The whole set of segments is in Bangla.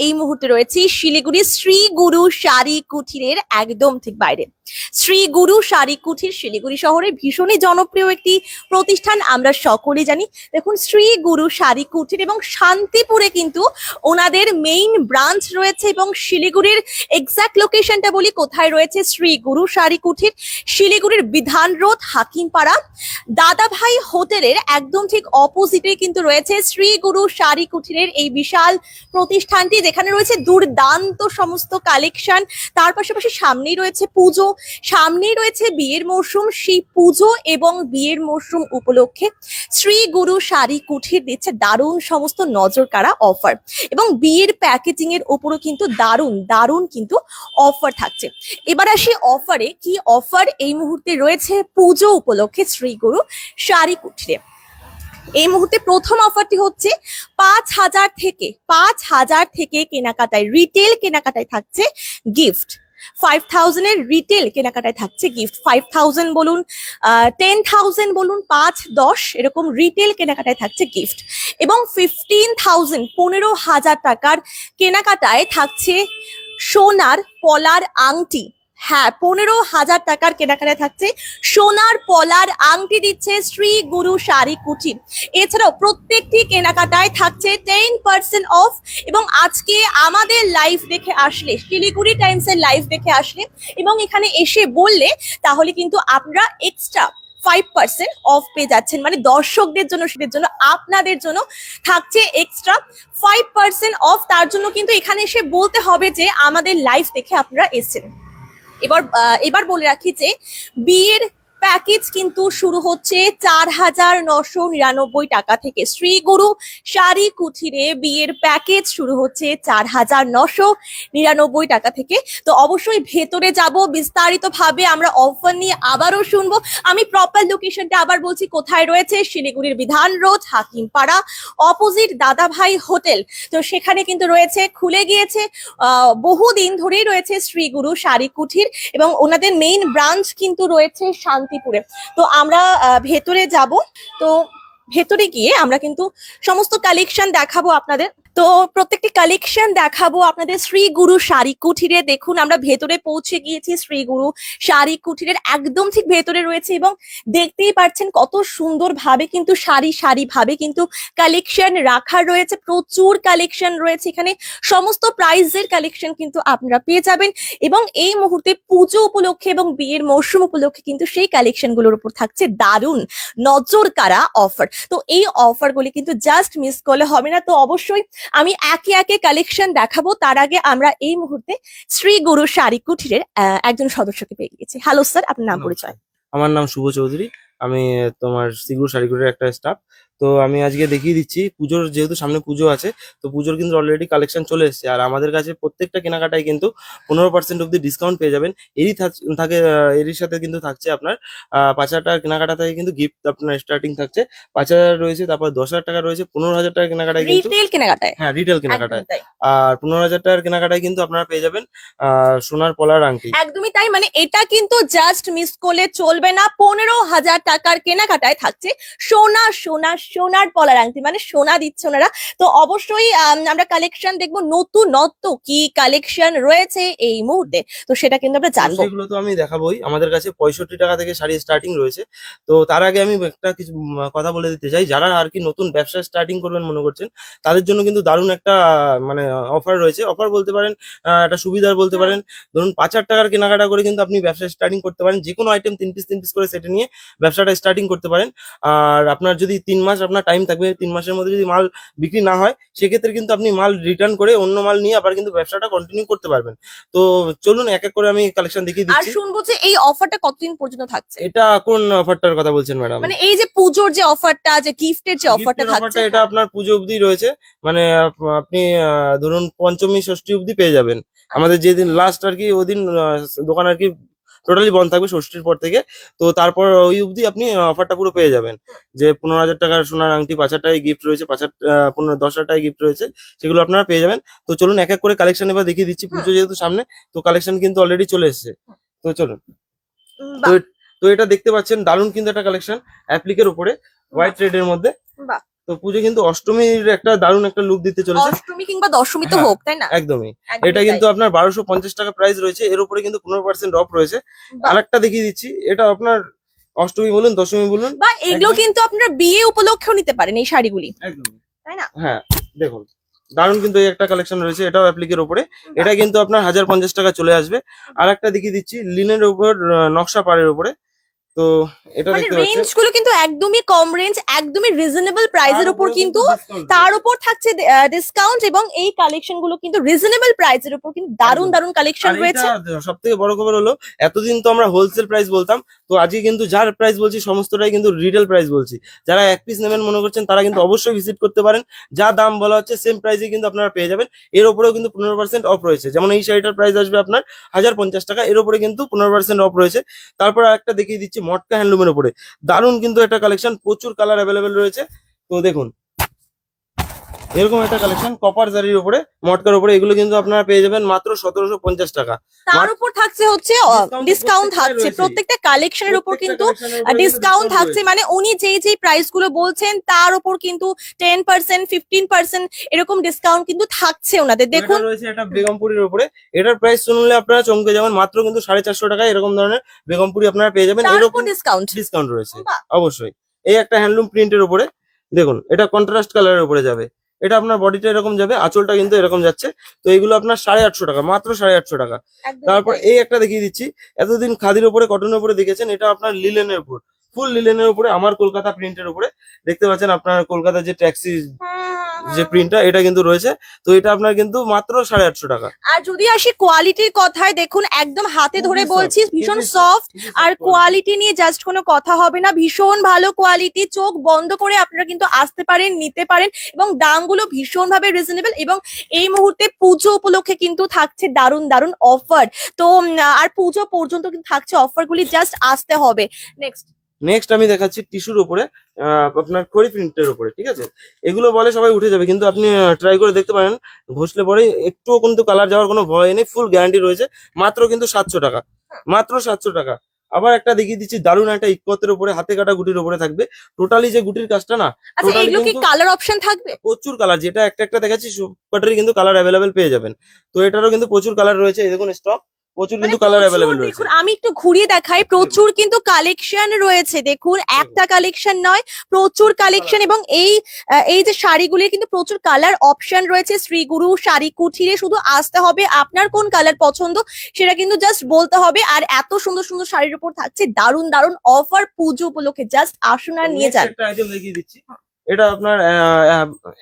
এই মুহূর্তে রয়েছি শিলিগুড়ি শ্রী গুরু শাড়ি কুঠিরের একদম ঠিক বাইরে। শ্রী গুরু শাড়ি কুঠির শিলিগুড়ি শহরে ভীষণই জনপ্রিয় একটি প্রতিষ্ঠান, আমরা সকলেই জানি। দেখুন, শ্রী গুরু শাড়ি কুঠির এবং শান্তিপুরে কিন্তু ওনাদের মেইন ব্রাঞ্চ রয়েছে। এবং শিলিগুড়ির এক্সাক্ট লোকেশনটা বলি, কোথায় রয়েছে শ্রী গুরু শাড়ি কুঠির? শিলিগুড়ির বিধান রোড, হাকিমপাড়া, দাদাভাই হোটেলের একদম ঠিক অপোজিটে কিন্তু রয়েছে শ্রী গুরু শাড়ি কুঠিরের এই বিশাল প্রতিষ্ঠানটি, যেখানে রয়েছে দুর্দান্ত সমস্ত কালেকশন। তার পাশাপাশি সামনেই রয়েছে পুজো, সামনেই রয়েছে বিয়ের মরশুম। সেই পুজো এবং বিয়ের মরশুম উপলক্ষে শ্রী গুরু শাড়ি কুঠির দিচ্ছে দারুণ সমস্ত নজর কাড়া অফার, এবং বিয়ের প্যাকেজিং এর উপরও কিন্তু দারুণ দারুণ কিন্তু অফার থাকছে। এবার আসি অফারে, কি অফার এই মুহূর্তে রয়েছে পুজো উপলক্ষে শ্রী গুরু শাড়ি কুঠিরে। এই মুহূর্তে প্রথম অফারটি হচ্ছে 5,000 থেকে কেনাকাটায়, রিটেল কেনাকাটায় থাকছে গিফট। 5,000 এর রিটেল কেনাকাটায় থাকছে গিফট। 5,000 বলুন, 10,000 বলুন, 5-10 এরকম রিটেল কেনাকাটায় থাকছে গিফট। এবং 15,000 টাকার কেনাকাটায় থাকছে সোনার পলার আংটি। হ্যাঁ, 15,000 টাকার কেনাকাটায় থাকছে সোনার পলার আংটি দিচ্ছে শ্রী গুরু শাড়ি কুঠির। এছাড়াও প্রত্যেকটি কেনাকাটায় থাকছে 10% অফ। এবং আজকে আমাদের লাইভ দেখে আসলে, শিলিগুড়ি টাইমসের লাইভ দেখে আসলে এবং এখানে এসে বললে, তাহলে কিন্তু আপনারা এক্সট্রা 5% অফ পেয়ে যাচ্ছেন। মানে দর্শকদের জন্য, সেদের জন্য, আপনাদের জন্য থাকছে এক্সট্রা 5% অফ। তার জন্য কিন্তু এখানে এসে বলতে হবে যে আমাদের লাইভ দেখে আপনারা এসেছেন। এবার বলে রাখি যে বিয়ের প্যাকেজ কিন্তু শুরু হচ্ছে 4,999 টাকা থেকে। শ্রী গুরু শাড়ি কুঠিরে বিয়ের প্যাকেজ শুরু হচ্ছে 4,999 টাকা থেকে। তো অবশ্যই ভেতরে যাব, বিস্তারিত ভাবে আমরা অফার নিয়ে আবারও শুনবো। আমি প্রপার লোকেশনটা আবার বলছি, কোথায় রয়েছে? শিলিগুড়ির বিধান রোড, হাকিমপাড়া, অপোজিট দাদাভাই হোটেল। তো সেখানে কিন্তু রয়েছে, খুলে গিয়েছে, বহুদিন ধরেই রয়েছে শ্রী গুরু শাড়ি কুঠির, এবং ওনাদের মেইন ব্রাঞ্চ কিন্তু রয়েছে শান্তিপুরে। তো আমরা ভেতরে যাব। তো ভেতরে গিয়ে আমরা কিন্তু সমস্ত কালেকশন দেখাবো আপনাদের। তো প্রত্যেকটি কালেকশন দেখাবো আপনাদের শ্রী গুরু শাড়ি কুঠিরে। দেখুন, আমরা ভেতরে পৌঁছে গিয়েছি। শ্রী গুরু শাড়ি কুঠিরের একদম ঠিক ভেতরে রয়েছে, এবং দেখতেই পাচ্ছেন কত সুন্দর ভাবে কিন্তু সারি সারি ভাবে কিন্তু কালেকশন রাখা রয়েছে। প্রচুর কালেকশন রয়েছে এখানে, সমস্ত প্রাইজের কালেকশন কিন্তু আপনারা পেয়ে যাবেন। এবং এই মুহূর্তে পুজো উপলক্ষে এবং বিয়ের মরশুম উপলক্ষে কিন্তু সেই কালেকশন গুলোর উপর থাকছে দারুণ নজর কাড়া অফার। তো এই অফার গুলি কিন্তু জাস্ট মিস করলে হবে না। তো অবশ্যই আমি একে একে কালেকশন দেখাবো। তার আগে আমরা এই মুহূর্তে শ্রী গুরু শাড়ি কুঠিরের একজন সদস্যকে পেয়ে গেছি। হ্যালো স্যার, আপনার নাম পরিচয়? আমার নাম শুভ চৌধুরী। আমি তোমার শ্রীগুরু শাড়িগুড়ির একটা স্টাফ। তো আমি আজকে দেখিয়ে দিচ্ছি, পুজোর যেহেতু সামনে পুজো আছে, তো পুজোর কিন্তু অলরেডি কালেকশন চলে এসেছে। আর আমাদের কাছে প্রত্যেকটা কেনাকাটায় কিন্তু 15% অব্দি ডিসকাউন্ট পেয়ে যাবেন। এরই সাথে কিন্তু থাকছে আপনার 5,000 টাকার কেনাকাটা থেকে কিন্তু গিফট আপনার স্টার্টিং থাকছে। 5,000 রয়েছে, তারপর 10,000 টাকা রয়েছে, 15,000 টাকার কেনাকাটায় কিন্তু রিটেল কেনাকাটায়, হ্যাঁ রিটেল কেনাকাটায়। আর 15,000 টাকার কেনাকাটায় কিন্তু আপনারা পেয়ে যাবেন সোনার পলার আংটি। একদমই তাই, মানে এটা কিন্তু জাস্ট মিস করলে চলবে না। 15,000 টাকার কেনাকাটায় থাকছে সোনার পলার আংটি, মানে সোনা দিচ্ছে ওনারা। তো অবশ্যই আমরা কালেকশন দেখবো, নতুনত্ব কি কালেকশন রয়েছে এই মুহূর্তে, তো সেটা কিন্তু আমরা জানবো। সেগুলো তো আমি দেখাবোই। আমাদের কাছে 65 টাকা থেকে শাড়ি স্টার্টিং রয়েছে। তো তার আগে আমি একটা কিছু কথা বলে দিতে চাই, যারা আর কি নতুন ব্যবসা স্টার্টিং করবেন মনে করছেন, তাদের জন্য কিন্তু দারুণ একটা মানে অফার রয়েছে। অফার বলতে পারেন, একটা সুবিধার বলতে পারেন। ধরুন 5,000 টাকার কেনাকাটা করে কিন্তু আপনি ব্যবসা স্টার্টিং করতে পারেন। যে কোনো আইটেম 3 পিস করে সেটে নিয়ে ব্যবসাটা স্টার্টিং করতে পারেন। আর আপনার যদি 3 মাস আপনার টাইম থাকবে, 3 মাসের মধ্যে যদি মাল বিক্রি না হয়, সেক্ষেত্রে কিন্তু আপনি মাল রিটার্ন করে অন্য মাল নিয়ে আবার কিন্তু ব্যবসাটা কন্টিনিউ করতে পারবেন। তো চলুন এক এক করে আমি কালেকশন দেখিয়ে আর দিচ্ছি। শুনবো যে এই অফারটা কতদিন পর্যন্ত থাকছে? এটা কোন অফারটার কথা বলছেন ম্যাডাম? মানে এই যে পুজোর যে অফারটা, যে গিফটের যে অফারটা গিফটের অফারটা থাকছে। এটা আপনার পুজো অবধি রয়েছে। মানে আপনি ধরুন পঞ্চমী ষষ্ঠী অবধি পেয়ে যাবেন। আমাদের যেদিন লাস্ট আর কি ওদিন দোকান আর কি টোটালি বন্ধ থাকবে ষষ্ঠীর পর থেকে। তো তারপর ওই অবধি আপনি অফারটা পুরো পেয়ে যাবেন। যে 15,000 টাকার সোনার আংটি, 5,000 টাকায় গিফট রয়েছে, 10,000 টাকায় গিফট রয়েছে, সেগুলো আপনারা পেয়ে যাবেন। তো চলুন এক এক করে কালেকশন এবার দেখিয়ে দিচ্ছি। পুজো যেহেতু সামনে, তো কালেকশন কিন্তু অলরেডি চলে এসেছে। তো চলুন। তো বাহ তো এটা দেখতে পাচ্ছেন, দারুণ কিন্তু একটা কালেকশন অ্যাপ্লিকের উপরে হোয়াইট রেড এর মধ্যে। বাহ। তো পুজো কিন্তু অষ্টমীর একটা দারুণ একটা লুক দিতে চলেছে। অষ্টমী কিংবা দশমী তো হ্যাঁ, হোক, তাই না? একদমই। একদমই এটা তাই। কিন্তু আপনার 1250 টাকা প্রাইস রয়েছে, এর উপরে কিন্তু 15% অফ রয়েছে। বাহ। আরেকটা দেখিয়ে দিচ্ছি, এটা আপনার অষ্টমী বলুন দশমী বলুন বা এগুলো একদম কিন্তু আপনারা বিয়ে উপলক্ষেও নিতে পারেন এই শাড়িগুলি, একদমই। তাই না? হ্যাঁ, দেখুন দারুণ কিন্তু এই একটা কালেকশন রয়েছে, এটাও অ্যাপ্লিকের উপরে। এটা কিন্তু আপনার 1050 টাকা চলে আসবে। আর একটা দেখিয়ে দিচ্ছি লিনের উপর নকশা পাড়ের উপরে। তো এটা মানে দেখতে রেঞ্জ পাচ্ছেন। গুলো কিন্তু একদমই কম রেঞ্জ, একদমই রিজনেবল প্রাইসের তার উপর উপরেও কিন্তু discount তার রয়েছে। উপর থাকছে ডিসকাউন্ট, এবং এই কালেকশন গুলো কিন্তু রিজনেবল প্রাইসের উপর কিন্তু দারুণ একদম। দারুণ কালেকশন আর রয়েছে। এইটা সব থেকে বড় খবর হলো, এতদিন তো আমরা হোলসেল প্রাইস বলতাম, তো আজকে কিন্তু যার প্রাইস বলছি সমস্তটাই কিন্তু রিটেল প্রাইস বলছি। যারা এক পিস নেবেন মনে করছেন তারা কিন্তু অবশ্যই ভিজিট করতে পারেন। যা দাম বলা হচ্ছে সেম প্রাইসে কিন্তু আপনারা পেয়ে যাবেন। এর উপরেও কিন্তু 15% অফ রয়েছে। যেমন এই শাড়িটার প্রাইস আসবে আপনার 1050 টাকা, এর উপরে কিন্তু 15% অফ রয়েছে। তারপর একটা দেখিয়ে দিচ্ছি মটকা হ্যান্ডলুমের উপরে দারুণ কিন্তু একটা কালেকশন, প্রচুর কালার অ্যাভেলেবেল রয়েছে। তো দেখুন এরকম একটা কালেকশন কপার জারির উপরে মটকার উপরে, এগুলো কিন্তু আপনারা পেয়ে যাবেন মাত্র 1750 টাকা। তার উপর থাকছে হচ্ছে ডিসকাউন্ট থাকছে রয়েছে, প্রত্যেকটা কালেকশনের উপর প্রত্যেকটা কিন্তু কালেকশনের উপরে কিন্তু ডিসকাউন্ট discount থাকছে। রয়েছে। মানে উনি যেই যেই প্রাইস গুলো বলছেন তার উপর কিন্তু 10% 15% এরকম ডিসকাউন্ট কিন্তু থাকছে ওনাদের, তো এটা দেখুন। রয়েছে এটা বেগমপুরির উপরে, এটার প্রাইস শুনলে আপনারা চমকে যাবেন, মাত্র কিন্তু 450 টাকা এরকম ধরনের বেগমপুরি আপনারা পেয়ে যাবেন। তার উপর এরকম ডিসকাউন্ট। ডিসকাউন্ট রয়েছে অবশ্যই। এই একটা হ্যান্ডলুম প্রিন্টের উপরে দেখুন, এটা কন্ট্রাস্ট কালারের উপরে যাবে। এটা আপনার বডিটা এরকম যাবে, আঁচলটা কিন্তু এরকম যাচ্ছে। তো এগুলো আপনার 850 টাকা, মাত্র 850 টাকা। তারপর এই একটা দেখিয়ে দিচ্ছি, এতদিন খাদির উপরে কটনের উপরে দেখেছেন, এটা আপনার লিলেনের উপর, ফুল লিলেনের উপরে আমার কলকাতা প্রিন্টের উপরে। দেখতে পাচ্ছেন আপনার কলকাতা যে ট্যাক্সি যে প্রিন্টটা এটা কিন্তু রয়েছে। তো এটা আপনার কিন্তু মাত্র 850 টাকা। আর যদি আসি কোয়ালিটির কথায়, দেখুন একদম হাতে ধরে খুবই বলছি, soft, ভীষণ খুবই soft, সফট। খুবই আর soft quality। কোয়ালিটি নিয়ে জাস্ট কোনো কথা হবে না, ভীষণ ভালো কোয়ালিটি, চোখ বন্ধ করে আপনারা কিন্তু আসতে পারেন, নিতে পারেন, এবং দামগুলো ভীষণ ভাবে রিজনেবল। এবং এই মুহূর্তে পুজো উপলক্ষে কিন্তু থাকছে দারুণ দারুণ অফার। তো আর পুজো পর্যন্ত কিন্তু থাকছে অফার গুলি, জাস্ট আসতে হবে। নেক্সট নেক্সট আমি দেখাচ্ছি টিস্যুর উপরে, আপনার খড়ি প্রিন্টের উপরে, ঠিক আছে। এগুলো বলে সবাই উঠে যাবে, কিন্তু আপনি ট্রাই করে দেখতে পারেন, ঘষলে পরে একটুও কিন্তু কালার যাওয়ার কোনো ভয় নেই, ফুল গ্যারান্টি রয়েছে। মাত্র কিন্তু 700 টাকা, মাত্র 700 টাকা। আবার একটা দেখিয়ে দিচ্ছি দারুণ একটা ইকতের উপরে, হাতে কাটা গুটির উপরে থাকবে। টোটালি যে গুটির কাজটা না, আচ্ছা, টোটালি এগুলো কি কিন্তু কালার অপশন থাকবে? প্রচুর কালার, যেটা একটা একটা দেখাচ্ছি সবকটারই কিন্তু কালার অ্যাভেলেবেল পেয়ে যাবেন। তো এটারও কিন্তু প্রচুর কালার রয়েছে, এই দেখুন স্টক, প্রচুর মানে কিন্তু কালার প্রচুর, অ্যাভেলেবেল রয়েছে। দেখুন আমি একটু ঘুরিয়ে দেখাই, প্রচুর কিন্তু কালেকশন রয়েছে, দেখুন একটা কালেকশন নয়, প্রচুর কালেকশন। এবং এই যে শাড়িগুলির কিন্তু প্রচুর কালার অপশন রয়েছে। শ্রীগুরু শাড়ি কুঠিরে শুধু আসতে হবে, আপনার কোন কালার পছন্দ সেটা কিন্তু জাস্ট বলতে হবে। আর এত সুন্দর সুন্দর শাড়ির উপর থাকছে দারুণ দারুণ অফার পুজো উপলক্ষে, জাস্ট আসুন আর নিয়ে নেক্সট যান। একটা আইটেম দেখিয়ে দিচ্ছি, এটা আপনার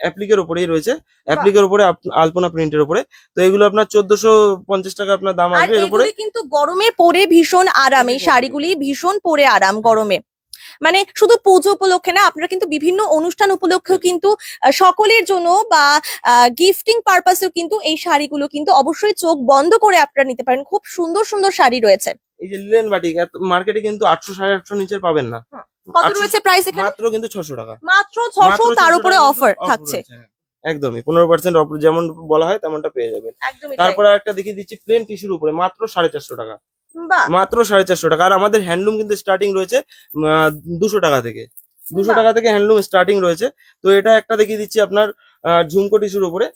অ্যাপ্লিকের উপরেই রয়েছে, অ্যাপ্লিকের উপরে আলপনা প্রিন্টের উপরে। তো এগুলো আপনার 1450 টাকা আপনার দাম আর আসবে। এর উপরে এগুলি কিন্তু গরমে পরে ভীষণ আরাম, এই শাড়িগুলি ভীষণ পরে আরাম গরমে। মানে শুধু পুজো উপলক্ষে না, আপনারা কিন্তু বিভিন্ন অনুষ্ঠান উপলক্ষেও কিন্তু সকলের জন্য বা গিফটিং পারপাসেও কিন্তু এই শাড়িগুলো কিন্তু অবশ্যই চোখ বন্ধ করে আপনারা নিতে পারেন। খুব সুন্দর সুন্দর শাড়ি রয়েছে। এই যে লিলেন বাটিক মার্কেটে কিন্তু 800 850 নিচে পাবেন না। কত 800 রয়েছে প্রাইস এখানে? মাত্র কিন্তু 600 টাকা, মাত্র মাত্র 600, তার 600 উপরে টাকা কিন্তু অফার offer থাকছে। রয়েছে, হ্যাঁ। একদমই 15% অফ, যেমন বলা হয় তেমনটা পেয়ে যাবেন। একদমই তাই। তারপরে একটা দেখিয়ে দিচ্ছি প্লেন টিস্যুর উপরে, মাত্র 450 টাকা, বাহ। মাত্র 450 টাকা। আর আমাদের হ্যান্ডলুম কিন্তু স্টার্টিং রয়েছে 200 টাকা থেকে, 200 বাহ। টাকা থেকে হ্যান্ডলুম স্টার্টিং রয়েছে। তো এটা একটা দেখিয়ে দিচ্ছি আপনার ঝুমকো টিস্যুর উপরে।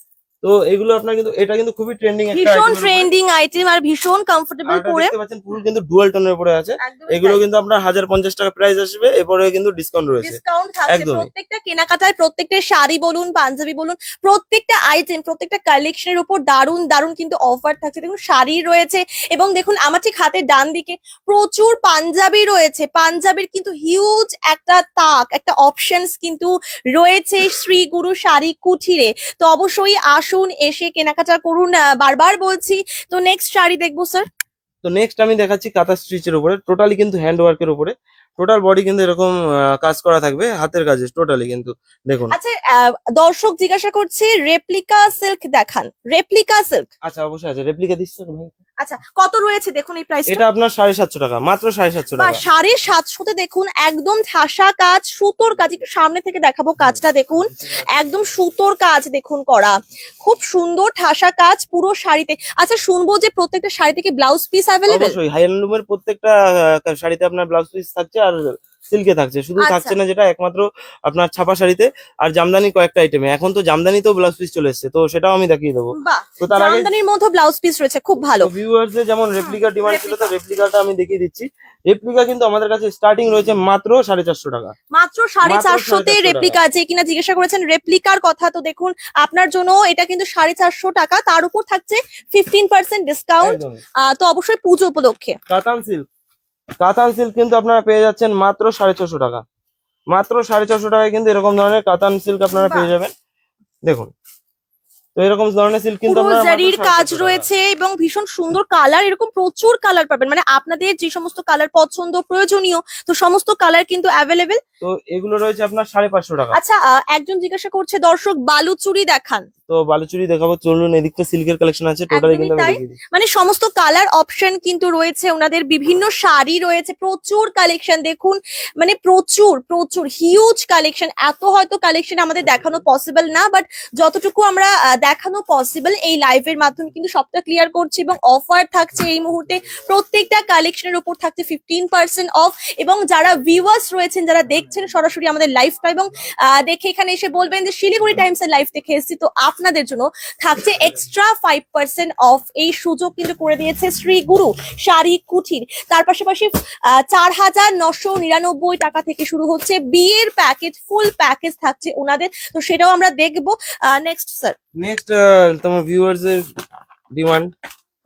তো এগুলো আপনার কিন্তু এটা কিন্তু খুবই ট্রেন্ডিং একটা ভীষণ আইটেমের উপরে। ট্রেন্ডিং আইটেম আর ভীষণ আর কমফোর্টেবল এটা পরে। দেখতে পাচ্ছেন পুরো কিন্তু ডুয়াল টোনের উপরে আছে। একদমই এগুলো তাই। কিন্তু আপনার 1050 টাকা প্রাইস আসবে, এরপরে কিন্তু ডিসকাউন্ট রয়েছে। ডিসকাউন্ট থাকছে একদমই। প্রত্যেকটা কেনাকাটায়, প্রত্যেকটা শাড়ি বলুন, পাঞ্জাবি বলুন, প্রত্যেকটা আইটেম, প্রত্যেকটা কালেকশনের উপর দারুণ দারুণ কিন্তু অফার থাকছে। দেখুন শাড়ি রয়েছে, এবং দেখুন আমার ঠিক হাতের ডান দিকে প্রচুর পাঞ্জাবি রয়েছে। পাঞ্জাবির কিন্তু হিউজ একটা তাক, একটা অপশনস কিন্তু রয়েছে শ্রীগুরু শাড়ি কুঠিরে। তো অবশ্যই আসুন, এসে কেনাকাটা করুন, বারবার বলছি। তো নেক্সট শাড়ি দেখবো স্যার। তো নেক্সট আমি দেখাচ্ছি কাঁথা স্টিচের উপরে, টোটালি কিন্তু হ্যান্ড ওয়ার্কের উপরে। টোটাল বডি কিন্তু এরকম কাজ করা থাকবে, হাতের কাজে টোটালি কিন্তু দেখুন। আচ্ছা, দর্শক জিজ্ঞাসা করছে রেপ্লিকা সিল্ক দেখান, রেপ্লিকা সিল্ক। আচ্ছা অবশ্যই আছে, রেপ্লিকা দিচ্ছে তো ভাই। আচ্ছা, কত রয়েছে দেখুন এই প্রাইসটা? এটা আপনার 750 টাকা, মাত্র 750 বা টাকা। 750 দেখুন, একদম ঠাসা কাজ, সুতোর কাজ। একটু সামনে থেকে দেখাবো কাজটা, দেখুন একদম সুতোর কাজ দেখুন করা, খুব সুন্দর ঠাসা কাজ পুরো শাড়িতে। আচ্ছা, শুনবো যে প্রত্যেকটা শাড়ি থেকে ব্লাউজ পিস অ্যাভেলেবেল? অবশ্যই হ্যান্ডলুমের প্রত্যেকটা শাড়িতে আপনার ব্লাউজ পিস থাকছে, আর সিল্কে থাকছে, শুধু আচ্ছা। থাকছে না যেটা একমাত্র আপনার ছাপা শাড়িতে আর জামদানি কয়েকটা আইটেমে। এখন তো জামদানিতেও ব্লাউজ পিস চলে এসেছে, তো সেটাও আমি দেখিয়ে দেবো। বাহ, তো তার আগে জামদানির মধ্যে ব্লাউজ পিস রয়েছে, খুব ভালো। ভিউয়ার্সদের যেমন রেপ্লিকা ডিমান্ড ছিল, তো replica। রেপ্লিকাটা আমি দেখিয়ে দিচ্ছি। রেপ্লিকা কিন্তু আমাদের কাছে স্টার্টিং রয়েছে মাত্র 450 টাকা। মাত্র 450 450 রেপ্লিকা, যে কিনা জিজ্ঞাসা করেছেন রেপ্লিকার কথা, তো দেখুন আপনার জন্য এটা কিন্তু 450 টাকা, তার উপর থাকছে 15% ডিসকাউন্ট, একদম তো অবশ্যই পুজো উপলক্ষে। কাতান সিল্ক, কাতান সিল্ক কিন্তু আপনারা পেয়ে যাচ্ছেন মাত্র 650 টাকা। মাত্র 650 টাকায় কিন্তু এরকম ধরনের কাতান সিল্ক আপনারা বাহ। পেয়ে যাবেন। দেখুন, তো এরকম ধরনের সিল্ক কিন্তু পুরো আপনারা মাত্র জারির কাজ 650 টাকা। রয়েছে এবং ভীষণ সুন্দর কালার, এরকম প্রচুর কালার পাবেন, মানে আপনাদের যে সমস্ত কালার পছন্দ প্রয়োজনীয়, তো সমস্ত কালার কিন্তু অ্যাভেলেবেল। তো এগুলো রয়েছে আপনার 550 টাকা। আচ্ছা, একজন জিজ্ঞাসা করছে দর্শক বালুচুরি দেখান। তো বালুচুরি দেখাবো, চলুন। এদিকটা সিল্কের কালেকশন আছে টোটালি, একদমই কিন্তু আমি তাই। দেখিয়ে দিই। মানে সমস্ত কালার অপশন কিন্তু রয়েছে, ওনাদের বিভিন্ন শাড়ি রয়েছে, প্রচুর কালেকশন দেখুন, মানে প্রচুর প্রচুর হিউজ কালেকশন। এত হয়তো কালেকশন আমাদের দেখানো পসিবল না, বাট যতটুকু আমরা দেখানো পসিবল এই লাইভের মাধ্যমে কিন্তু সবটা ক্লিয়ার করছি। এবং অফার থাকছে এই মুহূর্তে প্রত্যেকটা কালেকশনের উপর থাকছে 15% অফ। এবং যারা ভিউয়ার্স রয়েছেন, যারা দেখছেন সরাসরি আমাদের লাইভটা এবং দেখে এখানে এসে বলবেন যে শিলিগুড়ি টাইমস এর লাইভ দেখে এসেছি, তো আপনাদের জন্য থাকছে এক্সট্রা 5% অফ। এই সুযোগ কিন্তু করে দিয়েছে শ্রী গুরু শাড়ি কুঠির। তার পাশাপাশি 4,999 টাকা থেকে শুরু হচ্ছে বিয়ের প্যাকেজ, ফুল প্যাকেজ থাকছে ওনাদের, তো সেটাও আমরা দেখবো। নেক্সট স্যার, নেক্সট তোমার ভিউয়ার্স এর ডিমান্ড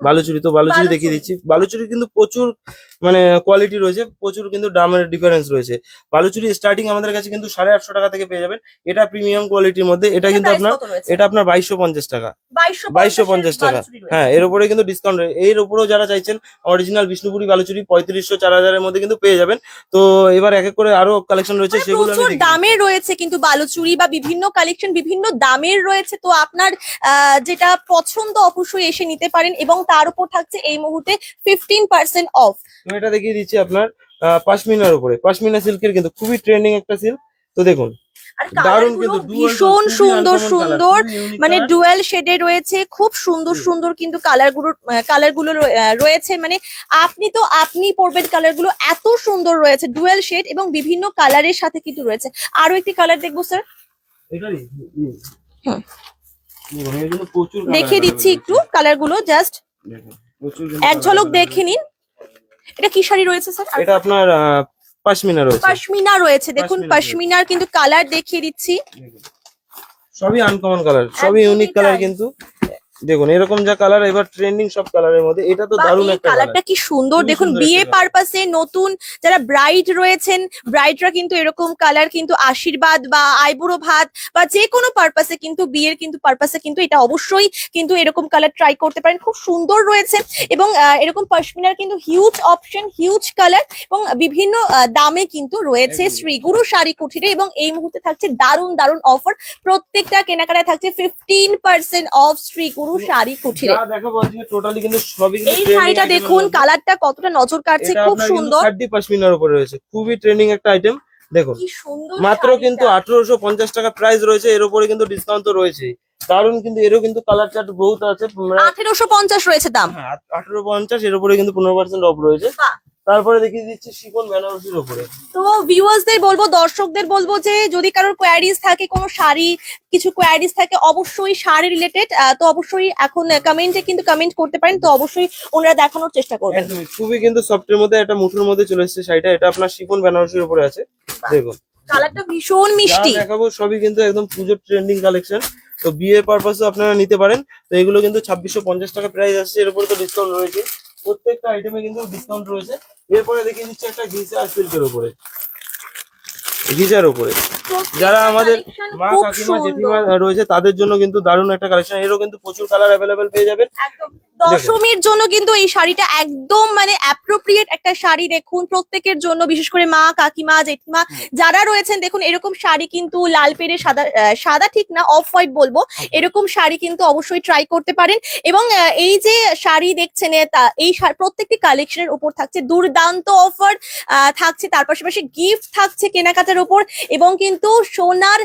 বালুচুরি। তো বালুচুরি বালুচুরি। দেখিয়ে দিচ্ছি। বালুচুরি কিন্তু প্রচুর মানে কোয়ালিটি রয়েছে, প্রচুর কিন্তু দামের ডিফারেন্স রয়েছে। বালুচুরি স্টার্টিং আমাদের কাছে কিন্তু 850 টাকা থেকে পেয়ে যাবেন। এটা প্রিমিয়াম কোয়ালিটির মধ্যে। এটা কিন্তু আপনার 2250 টাকা। 2250 টাকা। হ্যাঁ, এর উপরে কিন্তু ডিসকাউন্ট। এর উপরেও যারা চাইছেন অরিজিনাল বিষ্ণুপুরি বালুচুরি 3500 4000 এর মধ্যে কিন্তু পেয়ে যাবেন। তো এবার এক এক করে আরো কালেকশন রয়েছে, সেগুলো আমি প্রচুর দেখিয়ে দিচ্ছি। দামের রয়েছে কিন্তু বালুচুরি বা বিভিন্ন কালেকশন বিভিন্ন দামের রয়েছে, তো আপনার যেটা পছন্দ অবশ্যই এসে নিতে পারেন। এবং তার উপর থাকছে এই মুহূর্তে 15% অফ। তো এটা দেখিয়ে দিচ্ছি আপনার পাশমিনার উপরে। পাশমিনা সিল্কের কিন্তু খুবই ট্রেন্ডিং একটা সিল্ক। তো দেখুন, আর দারুণ কালারগুলো কিন্তু ভীষণ সুন্দর সুন্দর, মানে ডুয়াল শেডে রয়েছে, খুব সুন্দর সুন্দর কিন্তু কালারগুলো রয়েছে। মানে আপনি পরবেন কালারগুলো এত সুন্দর রয়েছে, ডুয়াল শেড এবং বিভিন্ন কালারের সাথে কিন্তু রয়েছে। আরো একটি কালার দেখবো স্যার, এটারই হুম। দেখুন, এর কিন্তু প্রচুর colour দেখিয়ে দিচ্ছি available একটু রয়েছে। কালারগুলো, জাস্ট দেখুন, প্রচুর কিন্তু এক colour ঝলক available দেখে নিন। এটা কি শাড়ি রয়েছে স্যার? রয়েছে। এটা আপনার পাশমিনা রয়েছে। পশমিনা রয়েছে, দেখুন পশমিনা পশমিনার কিন্তু কালার দেখিয়ে দিচ্ছি। দেখুন, সবই আনকমন কালার, সবই একদমই ইউনিক কালার তাই। কিন্তু। দেখুন, এরকম যা কালার এবার ট্রেন্ডিং সব কালারের মধ্যে, এটা তো বাহ, দারুণ এই একটা কালার। কালারটা কি সুন্দর খুবই দেখুন, সুন্দর বিয়ে একটা colour। পারপাসে নতুন যারা ব্রাইড রয়েছেন, ব্রাইডরা কিন্তু এরকম কালার কিন্তু আশীর্বাদ বা আইবুড়ো ভাত বা যে কোনো পারপাসে কিন্তু বিয়ের কিন্তু পারপাসে কিন্তু এটা অবশ্যই কিন্তু এরকম কালার ট্রাই করতে পারেন, খুব সুন্দর রয়েছে। এবং এরকম পশমিনার কিন্তু হিউজ অপশন, হিউজ কালার এবং বিভিন্ন দামে কিন্তু রয়েছে একদমই। শ্রী গুরু শাড়ি কুঠিরে। এবং এই মুহূর্তে থাকছে দারুণ দারুণ অফার, প্রত্যেকটা কেনাকাটায় থাকছে 15% অফ শ্রী গুরু শাড়ি কুঠিরে। যা দেখাবো আজকে টোটালি কিন্তু সবই কিন্তু এই trending শাড়িটা item এর দেখুন, মধ্যে। কালারটা কতটা নজর কাটছে, এটা খুব আপনার কিন্তু সুন্দর। খাড্ডি পশমিনার উপরে রয়েছে, খুবই ট্রেন্ডিং একটা আইটেম। দেখুন, কি সুন্দর মাত্র শাড়িটা। কিন্তু 1850 টাকা প্রাইস রয়েছে। এর উপরে কিন্তু ডিসকাউন্ট তো রয়েছে দারুন, কিন্তু এরও কিন্তু কালার চার্ট বহুত আছে। 1850 রয়েছে দাম। হ্যাঁ, 1850, এর উপরে কিন্তু 15% অফ রয়েছে। বাহ। তারপরে দেখিয়ে দিচ্ছি শিফন বেনারসির উপরে। তো ভিউয়ার্সদের বলবো, দর্শকদের বলবো যে যদি কারোর কোয়ারিজ থাকে, কোনো শাড়ি কিছু কোয়ারিজ থাকে অবশ্যই শাড়ি রিলেটেড, তো অবশ্যই এখন কমেন্টে কিন্তু কমেন্ট করতে পারেন, তো অবশ্যই ওনারা দেখানোর চেষ্টা করবেন। একদমই খুবই কিন্তু সফটের মধ্যে, একটা মুঠোর মধ্যে চলে এসেছে শাড়িটা। এটা আপনার শিফন বেনারসির উপরে আছে। দেখুন, কালারটা ভীষণ যা মিষ্টি। দেখাবো সবই কিন্তু একদম পুজোর ট্রেন্ডিং কালেকশন। তো বিয়ে পারপাসে আপনারা নিতে পারেন। তো এগুলো কিন্তু 2650 টাকা প্রাইস আসছে। এর উপরে তো ডিসকাউন্ট রয়েছে, প্রত্যেকটা আইটেমে কিন্তু ডিসকাউন্ট রয়েছে। এরপরে দেখিয়ে দিচ্ছি একটা গিজার সিল্কের উপরে, গিজার উপরে। যারা আমাদের মা খুব কাকিমা সুন্দর। জেঠিমা রয়েছে তাদের জন্য কিন্তু দারুণ একটা কালেকশন। এরও কিন্তু প্রচুর কালার অ্যাভেলেবেল পেয়ে যাবেন। একদম দশমীর জন্য কিন্তু এই শাড়িটা একদম মানে অ্যাপ্রোপ্রিয়েট একটা শাড়ি, দেখুন প্রত্যেকের জন্য, বিশেষ করে মা কাকিমা জেঠিমা যারা রয়েছেন, দেখুন এরকম শাড়ি কিন্তু লাল পেরে সাদা, সাদা ঠিক না, অফ হোয়াইট বলবো, এরকম শাড়ি কিন্তু অবশ্যই ট্রাই করতে পারেন। এবং এই যে শাড়ি দেখছেন, এই প্রত্যেকটি কালেকশনের উপর থাকছে দুর্দান্ত অফার থাকছে, তার পাশাপাশি গিফট থাকছে কেনাকাটার উপর, এবং কিন্তু সোনার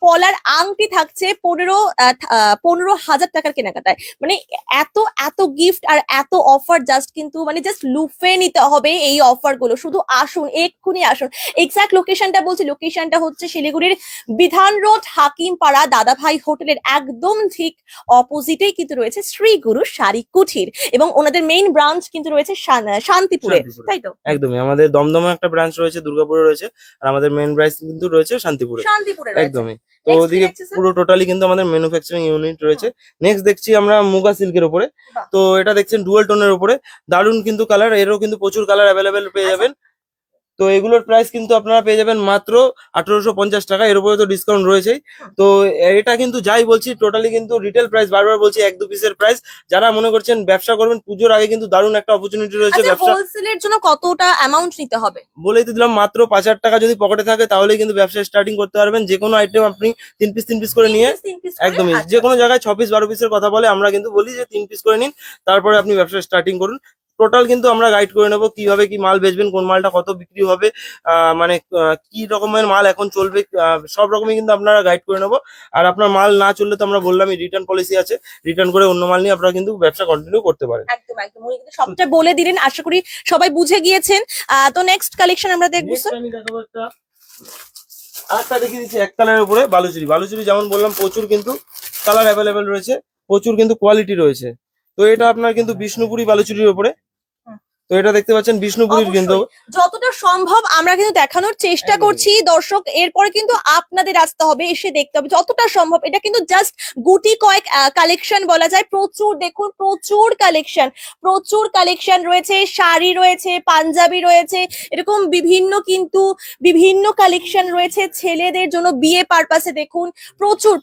পলার আংটি থাকছে 15,000 টাকার কেনাকাটায়। মানে এত এত গিফট আর এত অফার জাস্ট কিন্তু মানে জাস্ট লুফে নিতে হবে এই অফার গুলো। শুধু আসুন, এক্ষুনি আসুন। এক্সাক্ট লোকেশনটা বলছি, লোকেশনটা হচ্ছে শিলিগুড়ির বিধান রোড হাকিমপাড়া দাদাভাই হোটেলের একদম ঠিক অপোজিটেই কিন্তু রয়েছে শ্রী গুরু শাড়ি কুঠির, এবং ওনাদের মেইন ব্রাঞ্চ কিন্তু রয়েছে শান্তিপুরে, শান্তিপুরে। তাই তো? একদমই, আমাদের দমদমে একটা ব্রাঞ্চ রয়েছে, দুর্গাপুরে রয়েছে, আর আমাদের মেইন ব্রাঞ্চ কিন্তু রয়েছে শান্তিপুরে। শান্তিপুরে রয়েছে। একদমই। তো Next কি ওদিকে দেখছি স্যার? পুরো টোটালি কিন্তু আমাদের ম্যানুফ্যাকচারিং ইউনিট রয়েছে। নেক্সট দেখছি আমরা মুগা সিল্কের উপরে। বাহ। তো এটা দেখছেন ডুয়াল টোনের উপরে, দারুন কিন্তু কালার, এরও কিন্তু প্রচুর কালার অ্যাভেলেবেল পেয়ে আচ্ছা। যাবেন। তো এগুলোর প্রাইস কিন্তু আপনারা পেয়ে যাবেন মাত্র 1850 টাকা, এর উপরে তো ডিসকাউন্ট রয়েছেই। তো এটা কিন্তু যাই বলছি টোটালি কিন্তু রিটেল প্রাইস, বারবার বলছি 1-2 পিসের প্রাইস। যারা মনে করছেন ব্যবসা করবেন পুজোর আগে কিন্তু দারুণ একটা অপরচুনিটি রয়েছে আচ্ছা, ব্যবসা। হোলসেলের জন্য কতটা অ্যামাউন্ট নিতে হবে? বলেই তো দিলাম, মাত্র 5,000 টাকা যদি পকেটে থাকে তাহলেই কিন্তু ব্যবসা স্টার্টিং করতে পারবেন। যে কোনো আইটেম আপনি 3 পিস করে নিয়ে, তিন পিস করে? একদমই আচ্ছা। যে কোনো জায়গায় 6 পিস 12 পিসের কথা বলে, আমরা কিন্তু বলি যে 3 পিস করে নিন, তারপরে আপনি ব্যবসা স্টার্টিং করুন। টোটাল কিন্তু আমরা গাইড করে নেবো কিভাবে কি মাল বেচবেন, কোন মালটা কত বিক্রি হবে, মানে কি রকমের মাল এখন চলবে, সব রকমই কিন্তু আপনারা গাইড করে নেবো। আর আপনার মাল না চললে তো আমরা বললামই রিটার্ন পলিসি আছে, রিটার্ন করে অন্য মাল নিয়ে আপনারা কিন্তু ব্যবসা কন্টিনিউ করতে পারেন। একদম একদম, উনি কিন্তু সবটা বলে দিলেন, আশা করি সবাই বুঝে গিয়েছেন। তো নেক্সট কালেকশন আমরা দেখবো Next স্যার। আমি দেখাবো আরেকটা দেখিয়ে দিচ্ছি এক কালারের উপরে বালুচুরি। বালুচুরি যেমন বললাম প্রচুর কিন্তু কালার অ্যাভেলেবেল রয়েছে, প্রচুর কিন্তু কোয়ালিটি রয়েছে। তো এটা আপনার কিন্তু বিষ্ণুপুরি বালুচুরির উপরে। হুম। তো এটা দেখতে পাচ্ছেন বিষ্ণুপুরির কিন্তু। অবশ্যই, যতটা সম্ভব আমরা কিন্তু দেখানোর চেষ্টা একদমই। করছি দর্শক, এরপরে কিন্তু আপনাদের আসতে হবে, এসে দেখতে হবে যতটা সম্ভব। এটা কিন্তু জাস্ট গুটি কয়েক কালেকশন বলা যায়, প্রচুর দেখুন, প্রচুর কালেকশন রয়েছে, শাড়ি রয়েছে, পাঞ্জাবি রয়েছে, এরকম বিভিন্ন কালেকশন রয়েছে ছেলেদের জন্য বিয়ে পারপাসে। দেখুন প্রচুর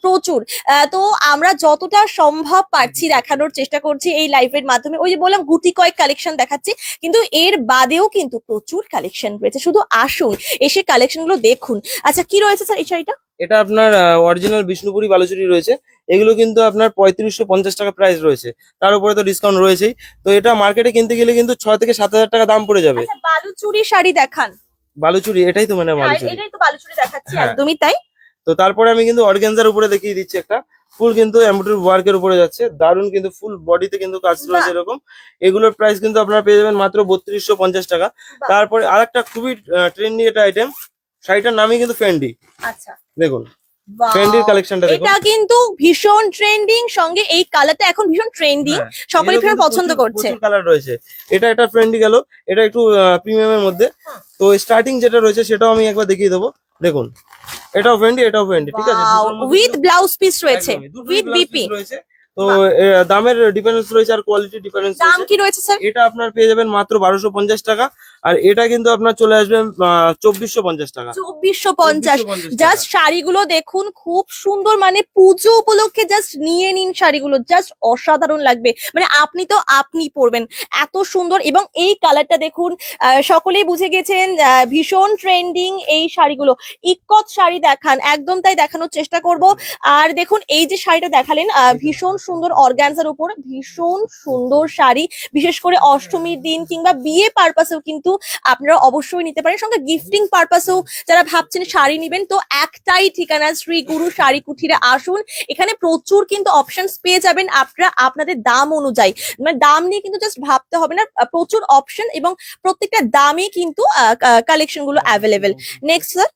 তো আমরা যতটা সম্ভব পারছি দেখানোর চেষ্টা করছি এই লাইভের মাধ্যমে। ওই যে বললাম গুটি কয়েক কালেকশন দেখাচ্ছি, কিন্তু এর বাদেও কিন্তু প্রচুর কালেকশন রয়েছে, শুধু আসুন, এসে কালেকশন গুলো দেখুন। আচ্ছা, কি রয়েছে স্যার এই শাড়িটা? এটা আপনার অরিজিনাল বিষ্ণুপুরি বালুচুরি রয়েছে। এগুলো কিন্তু আপনার 3550 টাকা প্রাইস রয়েছে, তার উপরে তো ডিসকাউন্ট রয়েছেই। তো এটা মার্কেটে কিনতে গেলে কিন্তু 6 থেকে 7,000 টাকা দাম পড়ে যাবে। আচ্ছা, বালুচুরি শাড়ি দেখান। বালুচুরি, এটাই তো মানে হ্যাঁ, বালুচুরি। এটাই তো বালুচুরি দেখাচ্ছি, হ্যাঁ। একদমই তাই। তো তারপরে আমি কিন্তু অর্গানজার উপরে দেখিয়ে দিচ্ছি একটা ফুল কিন্তু এমব্রয়ডারি ওয়ার্কের উপরে যাচ্ছে, দারুন কিন্তু ফুল বডিতে কিন্তু কাজ রয়েছে বাহ। এরকম। এগুলোর প্রাইস কিন্তু আপনারা পেয়ে যাবেন মাত্র 3250 টাকা। বাহ। তারপরে আরেকটা খুবই ট্রেন্ডি একটা আইটেম, শাড়িটার নামই কিন্তু ফেন্ডি। আচ্ছা, দেখুন বাহ। ফেন্ডির কালেকশনটা দেখুন। এটা কিন্তু ভীষণ ট্রেন্ডিং, সঙ্গে এই কালারটা এখন ভীষণ ট্রেন্ডিং, হ্যাঁ, সকলে এরও ভীষণ কিন্তু পছন্দ করছে। প্রচুর কালার রয়েছে। এটা একটা ফ্রেন্ডি গেল, এটা একটু প্রিমিয়ামের মধ্যে। হুম। তো স্টার্টিং যেটা রয়েছে সেটাও আমি একবার দেখিয়ে দেবো। দেখুন এটাও ফ্রেন্ডি, এটাও ফ্রেন্ডি, ঠিক আছে। দুটোর মধ্যে উইথ কিন্তু ব্লাউজ পিস রয়েছে, একদমই দুটোই উইথ blouse বিপি। piece রয়েছে। তো বাহ। দামের ডিফারেন্স রয়েছে আর কোয়ালিটি ডিফারেন্স দাম রয়েছে। কি রয়েছে স্যার? এটা আপনার পেয়ে যাবেন মাত্র 1250 টাকা, আর এটা কিন্তু আপনার চলে আসবে 2450 টাকা। 2450। 2450 জাস্ট শাড়িগুলো দেখুন, খুব সুন্দর, মানে পুজো উপলক্ষে জাস্ট নিয়ে নিন শাড়িগুলো, জাস্ট অসাধারণ লাগবে। মানে আপনি পরবেন, এত সুন্দর। এবং এই কালারটা দেখুন, সকলেই বুঝে গেছেন, ভীষণ ট্রেন্ডিং এই শাড়িগুলো। ইক্কত শাড়ি দেখান, একদম তাই দেখানোর চেষ্টা করব। আর দেখুন এই যে শাড়িটা দেখালেন, ভীষণ সুন্দর অর্গানজার উপর, ভীষণ সুন্দর শাড়ি, বিশেষ করে অষ্টমীর দিন কিংবা বিয়ে পারপাসেও কিন্তু আপনারা অবশ্যই নিতে পারেন, সঙ্গে গিফটিং পারপাসেও যারা ভাবছেন শাড়ি নেবেন, তো একটাই ঠিকানা, শ্রী গুরু শাড়ি কুঠিরে আসুন। এখানে প্রচুর কিন্তু অপশনস পেয়ে যাবেন আপনারা আপনাদের দাম অনুযায়ী, মানে দাম নিয়ে কিন্তু জাস্ট ভাবতে হবে না, প্রচুর অপশন এবং প্রত্যেকটা দামে কিন্তু কালেকশন গুলো অ্যাভেলেবেল। Next sir.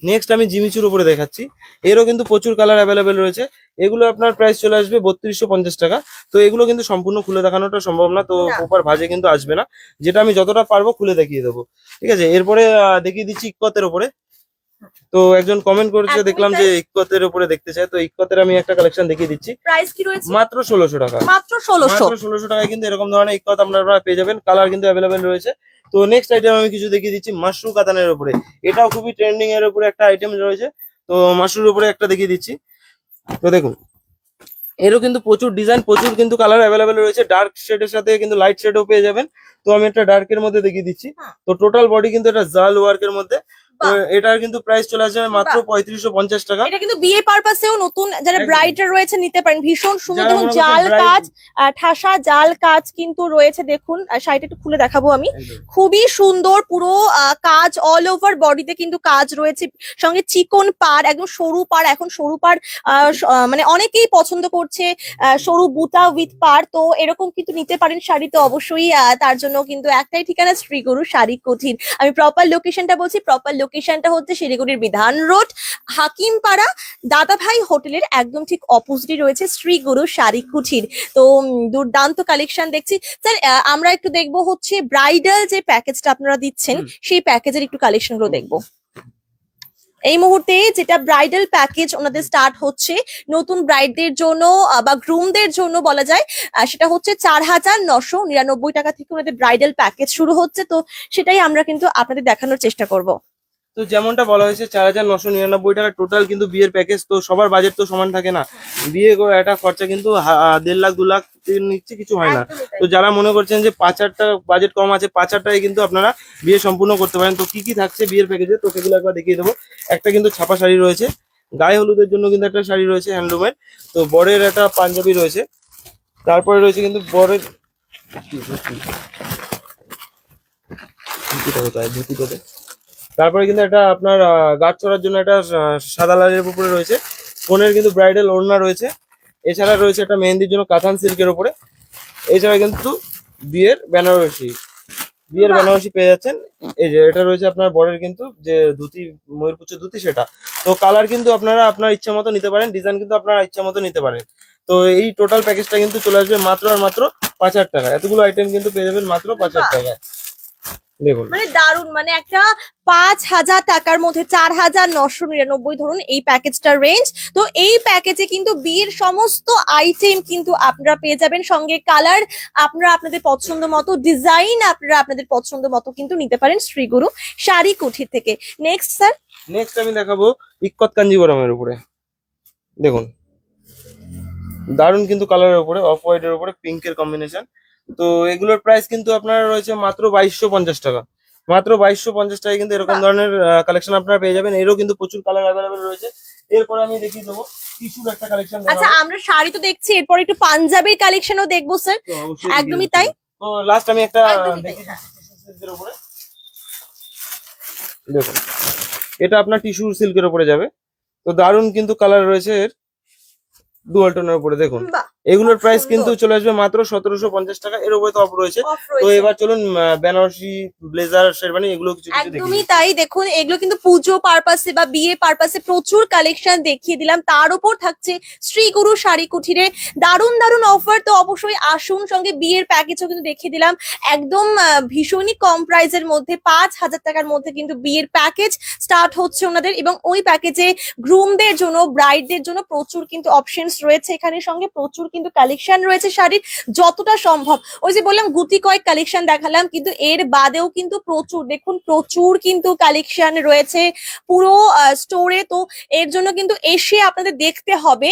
নেক্সট আমি জিমিচুর উপরে দেখাচ্ছি, এরও কিন্তু প্রচুর কালার অ্যাভেলেবেল রয়েছে। এগুলো আপনার প্রাইস চলে আসবে 3250 টাকা। তো এগুলো কিন্তু সম্পূর্ণ খুলে দেখানোটা সম্ভব না, তো না। প্রপার ভাজে কিন্তু আসবে না, যেটা আমি যতটা পারবো খুলে দেখিয়ে দেবো, ঠিক আছে। এরপরে দেখিয়ে দিচ্ছি ইক্কতের উপরে। তো একজন কমেন্ট করেছে, একদমই দেখলাম তাই। যে ইক্কতের উপরে দেখতে চায়, তো ইক্কতের আমি একটা কালেকশন দেখিয়ে দিচ্ছি প্রাইস কি রয়েছে? মাত্র 1600 টাকা। মাত্র 1600। মাত্র 1600 টাকায় কিন্তু এরকম ধরনের ইক্কত আপনারা পেয়ে যাবেন, কালার কিন্তু অ্যাভেলেবেল রয়েছে। তো নেক্সট আইটেম আমি কিছু দেখিয়ে দিচ্ছি মাশরু কাতানের উপরে, এটাও খুবই ট্রেন্ডিং এর উপরে একটা আইটেম রয়েছে। তো মাশরুর উপরে একটা দেখিয়ে দিচ্ছি। তো দেখুন এরও কিন্তু প্রচুর ডিজাইন, প্রচুর কিন্তু কালার অ্যাভেলেবেল রয়েছে, ডার্ক শেডের সাথে কিন্তু লাইট শেডও পেয়ে যাবেন। তো আমি একটা ডার্কের মধ্যে দেখিয়ে দিচ্ছি। তো টোটাল বডি কিন্তু এটা জাল ওয়ার্কের মধ্যে, তো বাহ। এটার কিন্তু প্রাইস চলে আসবে মাত্র 3550 টাকা। এটা কিন্তু বিয়ে পারপাসেও নতুন যারা একদম। ব্রাইডরা রয়েছে নিতে পারেন, ভীষণ সুন্দর। যারা দেখুন মনে করছেন জাল bride- কাজ, ঠাসা জাল কাজ কিন্তু রয়েছে। দেখুন শাড়িটা একটু খুলে দেখাবো আমি, একদম। খুবই সুন্দর পুরো কাজ অল ওভার বডিতে কিন্তু কাজ রয়েছে, সঙ্গে চিকন পাড়, একদম সরু পাড়। এখন সরু পাড় মানে অনেকেই পছন্দ করছে, সরু বুটা উইথ পাড়। তো এরকম কিন্তু নিতে পারেন শাড়ি। তো অবশ্যই তার জন্য কিন্তু একটাই ঠিকানা, শ্রীগুরু শাড়ি কুঠির। আমি প্রপার লোকেশনটা বলছি, প্রপার লোকেশনটা হচ্ছে শিলিগুড়ির বিধান রোড, হাকিমপাড়া, দাদাভাই হোটেলের একদম ঠিক অপোজিটে রয়েছে শ্রীগুরু শাড়ি কুঠির। তো দুর্দান্ত কালেকশন দেখছি স্যার। আমরা একটু দেখবো হচ্ছে ব্রাইডাল যে প্যাকেজটা আপনারা দিচ্ছেন, সেই প্যাকেজের একটু কালেকশন গুলো দেখবো। এই মুহূর্তে যেটা ব্রাইডাল প্যাকেজ ওনাদের স্টার্ট হচ্ছে নতুন ব্রাইডদের জন্য বা গ্রুমদের জন্য বলা যায়, সেটা হচ্ছে 4999 টাকা থেকে ওনাদের ব্রাইডাল প্যাকেজ শুরু হচ্ছে। তো সেটাই আমরা কিন্তু আপনাদের দেখানোর চেষ্টা করব। তো যেমনটা বলা হয়েছে 4999 টাকা টোটাল কিন্তু বিয়ের প্যাকেজ। তো সবার বাজেট তো সমান থাকে না, বিয়ে করে একটা খরচা কিন্তু 1.5 লাখ 2 লাখ নিচ্ছে কিছু হয় না। তো যারা মনে করছেন যে 5,000 টাকা বাজেট কম আছে, 5,000 টাকায় কিন্তু আপনারা বিয়ে সম্পূর্ণ করতে পারেন। তো কি কি থাকছে বিয়ের প্যাকেজে তো সেগুলো একবার দেখিয়ে দেবো। একটা কিন্তু ছাপা শাড়ি রয়েছে, গায়ে হলুদের জন্য কিন্তু একটা শাড়ি রয়েছে হ্যান্ডলুমের। তো বরের একটা পাঞ্জাবি রয়েছে, তারপরে রয়েছে কিন্তু বরের ধুতিটা কোথায়, ধুতিটাতে। তারপরে কিন্তু একটা আপনার গাছ চড়ার জন্য একটা সাদা লালের উপরে রয়েছে। কনের কিন্তু ব্রাইডাল ওড়না রয়েছে। এছাড়া রয়েছে একটা মেহেন্দির জন্য কাতান সিল্কের উপরে। এছাড়া কিন্তু বিয়ের বেনারসি, বিয়ের বাহ। বেনারসি পেয়ে যাচ্ছেন। এই যে এটা রয়েছে আপনার বরের কিন্তু যে ধুতি, ময়ূরপুচ্ছের ধুতি সেটা। তো কালার কিন্তু আপনারা আপনার ইচ্ছা মতো নিতে পারেন, ডিজাইন কিন্তু আপনারা ইচ্ছা মতো নিতে পারেন। তো এই টোটাল প্যাকেজটা কিন্তু চলে আসবে মাত্র আর মাত্র 5,000 টাকা। এতগুলো আইটেম কিন্তু পেয়ে যাবেন মাত্র 5,000 টাকায়। দেখুন মানে দারুন, মানে একটা 5,000 টাকার মধ্যে 4,999 ধরুন এই প্যাকেজটার রেঞ্জ। তো এই প্যাকেজে কিন্তু বিয়ের সমস্ত আইটেম কিন্তু আপনারা পেয়ে যাবেন, সঙ্গে কালার আপনারা আপনাদের পছন্দ মতো, ডিজাইন আপনারা আপনাদের পছন্দ মতো কিন্তু নিতে পারেন শ্রীগুরু শাড়ি কুঠির থেকে। Next sir. নেক্সট আমি দেখাবো ইক্কত কাঞ্জিবরমের উপরে। দেখুন দারুন কিন্তু কালারের উপরে, অফ হোয়াইটের উপরে পিঙ্কের কম্বিনেশন। তো এগুলোর প্রাইস কিন্তু আপনার রয়েছে মাত্র 2250 টাকা। মাত্র 2250 টাকায় কিন্তু এরকম ধরনের কালেকশন আপনারা পেয়ে যাবেন। এরও কিন্তু প্রচুর কালার অ্যাভেলেবেল রয়েছে। এরপরে আমি দেখিয়ে দেবো টিস্যুর একটা কালেকশন। আচ্ছা, আমরা শাড়ি তো দেখছি, এরপর একটু পাঞ্জাবির কালেকশনও দেখবো স্যার। একদমই তাই। তো লাস্ট আমি একটা একদমই তাই, দেখি হ্যাঁ। সিল্কের উপরে। দেখুন এটা আপনার টিস্যু সিল্কের উপরে যাবে। তো দারুন কিন্তু কালার রয়েছে এর, ডুয়াল টোনের উপরে। দেখুন বাহ, এগুলোর খুব প্রাইস সুন্দর। কিন্তু চলে আসবে মাত্র 1750 টাকা। এর উপরে তো অফ রয়েছে। Off তো রয়েছে। এবার চলুন বেনারসি, ব্লেজার, শেরবানি এগুলো কিছু কিছু দেখি। একদমই তাই। দেখুন এগুলো কিন্তু পুজো পারপাসে বা বিয়ে পারপাসে প্রচুর কালেকশন দেখিয়ে দিলাম। তার উপর থাকছে শ্রীগুরু শাড়ি কুঠিরে দারুণ দারুণ অফার। তো অবশ্যই আসুন, সঙ্গে বিয়ের প্যাকেজও কিন্তু দেখিয়ে দিলাম একদম ভীষণই কম প্রাইসের মধ্যে। 5,000 টাকার মধ্যে কিন্তু বিয়ের প্যাকেজ স্টার্ট হচ্ছে ওনাদের, এবং ওই প্যাকেজে গ্রুমদের জন্য, ব্রাইডদের জন্য প্রচুর কিন্তু অপশনস রয়েছে এখানে, সঙ্গে প্রচুর কিন্তু কালেকশন রয়েছে শাড়ির যতটা সম্ভব। ওই যে বললাম গুটি কয়েক কালেকশন দেখালাম, কিন্তু এর বাদেও কিন্তু প্রচুর, দেখুন প্রচুর কিন্তু কালেকশন রয়েছে পুরো স্টোরে। তো এর জন্য কিন্তু এসে আপনাদের দেখতে হবে,